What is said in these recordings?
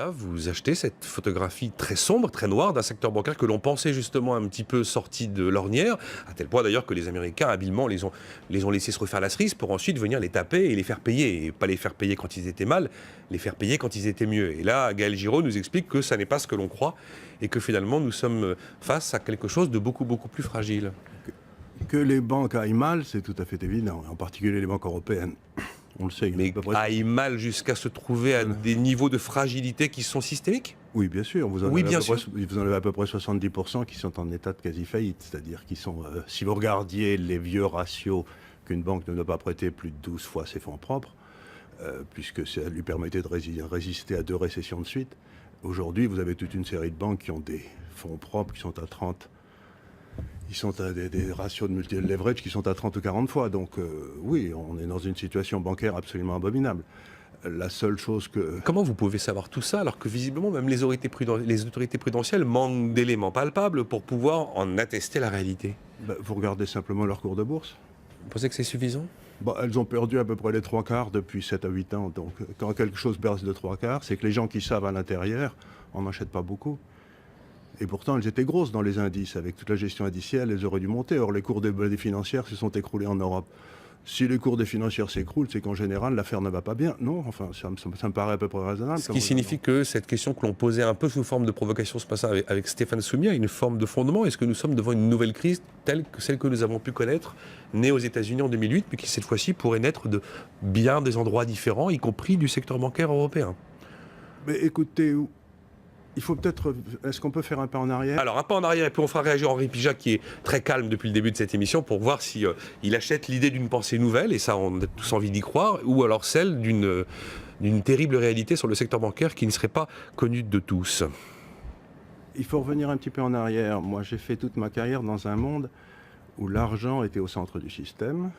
Vous achetez cette photographie très sombre, très noire d'un secteur bancaire que l'on pensait justement un petit peu sorti de l'ornière, à tel point d'ailleurs que les Américains habilement les ont laissés se refaire la cerise pour ensuite venir les taper et les faire payer. Et pas les faire payer quand ils étaient mal, les faire payer quand ils étaient mieux. Et là, Gaël Giraud nous explique que ça n'est pas ce que l'on croit et que finalement nous sommes face à quelque chose de beaucoup, beaucoup plus fragile. Que les banques aillent mal, c'est tout à fait évident, en particulier les banques européennes. On le sait. Mais aille mal jusqu'à se trouver à des niveaux de fragilité qui sont systémiques ? Oui, bien sûr. Vous en avez à peu près 70% qui sont en état de quasi-faillite. C'est-à-dire qui sont, si vous regardiez les vieux ratios qu'une banque ne doit pas prêter plus de 12 fois ses fonds propres, puisque ça lui permettait de résister à 2 récessions de suite, aujourd'hui, vous avez toute une série de banques qui ont des fonds propres qui sont à 30. Ils sont à des ratios de leverage qui sont à 30 ou 40 fois. Donc oui, on est dans une situation bancaire absolument abominable. La seule chose que... Comment vous pouvez savoir tout ça alors que visiblement même les autorités prudentielles manquent d'éléments palpables pour pouvoir en attester la réalité ? Vous regardez simplement leur cours de bourse. Vous pensez que c'est suffisant ? Elles ont perdu à peu près les 3/4 depuis 7 à 8 ans. Donc quand quelque chose perd de 3/4, c'est que les gens qui savent à l'intérieur en n'achètent pas beaucoup. Et pourtant, elles étaient grosses dans les indices. Avec toute la gestion indicielle, elles auraient dû monter. Or, les cours des financières se sont écroulés en Europe. Si les cours des financières s'écroulent, c'est qu'en général, l'affaire ne va pas bien. Non, enfin, ça me paraît à peu près raisonnable. Ce qui signifie que cette question que l'on posait un peu sous forme de provocation ce matin avec Stéphane Soumia a une forme de fondement. Est-ce que nous sommes devant une nouvelle crise telle que celle que nous avons pu connaître, née aux États-Unis en 2008, mais qui cette fois-ci pourrait naître de bien des endroits différents, y compris du secteur bancaire européen ? Mais écoutez... Il faut peut-être... Est-ce qu'on peut faire un pas en arrière ? Alors, un pas en arrière, et puis on fera réagir Henri Pijac, qui est très calme depuis le début de cette émission, pour voir si il achète l'idée d'une pensée nouvelle, et ça, on a tous envie d'y croire, ou alors celle d'une terrible réalité sur le secteur bancaire qui ne serait pas connue de tous. Il faut revenir un petit peu en arrière. Moi, j'ai fait toute ma carrière dans un monde où l'argent était au centre du système,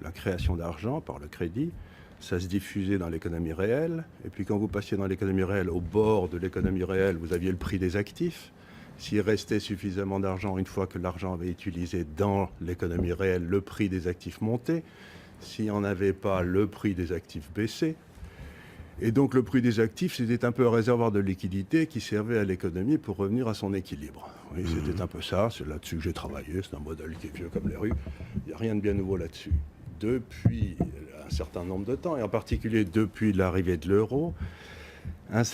la création d'argent par le crédit, ça se diffusait dans l'économie réelle. Et puis quand vous passiez dans l'économie réelle, au bord de l'économie réelle, vous aviez le prix des actifs. S'il restait suffisamment d'argent, une fois que l'argent avait été utilisé dans l'économie réelle, le prix des actifs montait. S'il n'y en avait pas, le prix des actifs baissait. Et donc le prix des actifs, c'était un peu un réservoir de liquidité qui servait à l'économie pour revenir à son équilibre. Oui, c'était un peu ça, c'est là-dessus que j'ai travaillé, c'est un modèle qui est vieux comme les rues. Il n'y a rien de bien nouveau là-dessus. Depuis un certain nombre de temps, et en particulier depuis l'arrivée de l'euro,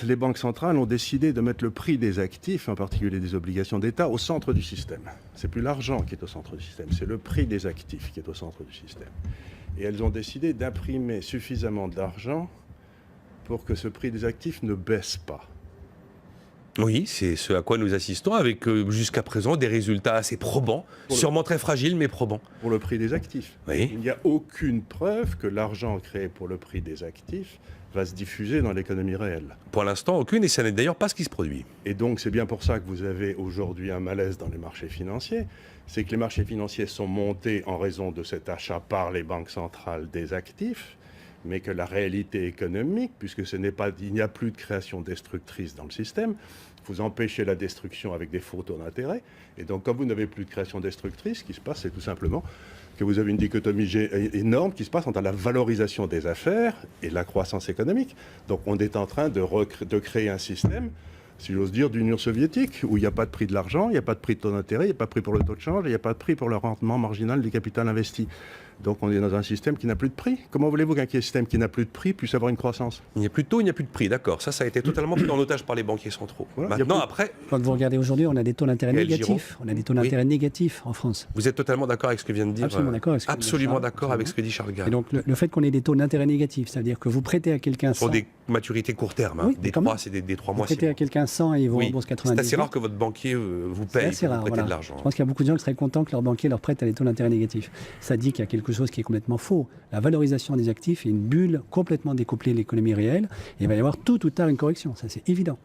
les banques centrales ont décidé de mettre le prix des actifs, en particulier des obligations d'État, au centre du système. C'est plus l'argent qui est au centre du système, c'est le prix des actifs qui est au centre du système. Et elles ont décidé d'imprimer suffisamment d'argent pour que ce prix des actifs ne baisse pas. Oui, c'est ce à quoi nous assistons, avec jusqu'à présent des résultats assez probants, sûrement très fragiles, mais probants. Pour le prix des actifs. Oui. Il n'y a aucune preuve que l'argent créé pour le prix des actifs va se diffuser dans l'économie réelle. Pour l'instant, aucune, et ce n'est d'ailleurs pas ce qui se produit. Et donc, c'est bien pour ça que vous avez aujourd'hui un malaise dans les marchés financiers. C'est que les marchés financiers sont montés en raison de cet achat par les banques centrales des actifs, mais que la réalité économique, puisque il n'y a plus de création destructrice dans le système, vous empêchez la destruction avec des faux taux d'intérêt. Et donc, quand vous n'avez plus de création destructrice, ce qui se passe, c'est tout simplement que vous avez une dichotomie énorme qui se passe entre la valorisation des affaires et la croissance économique. Donc, on est en train de créer un système, si j'ose dire, d'Union soviétique, où il n'y a pas de prix de l'argent, il n'y a pas de prix de taux d'intérêt, il n'y a pas de prix pour le taux de change, il n'y a pas de prix pour le rendement marginal du capital investi. Donc on est dans un système qui n'a plus de prix. Comment voulez-vous qu'un système qui n'a plus de prix puisse avoir une croissance ? Il n'y a plus de taux, il n'y a plus de prix, d'accord. Ça a été totalement pris en otage par les banquiers centraux. Voilà, maintenant, après... Quand vous regardez aujourd'hui, on a des taux d'intérêt négatifs. On a des taux d'intérêt négatifs en France. Vous êtes totalement d'accord avec ce que vient de dire Absolument d'accord avec ce que absolument d'accord avec ce que dit Charles Gard. Et donc le fait qu'on ait des taux d'intérêt négatifs, c'est-à-dire que vous prêtez à quelqu'un 100... Pour des maturités court terme, oui, des 3, c'est des 3 mois. Vous prêtez à quelqu'un 100 et il vous rembourse 90. C'est assez rare que votre banquier vous paye pour vous prêter de l'argent. Je pense qu'il y a beaucoup de gens qui seraient contents que leur banquier leur prête à des taux d'intérêt négatifs. Ça dit qu'il y a quelque chose qui est complètement faux. La valorisation des actifs est une bulle complètement découplée de l'économie réelle. Et il va y avoir tôt ou tard une correction, ça c'est évident.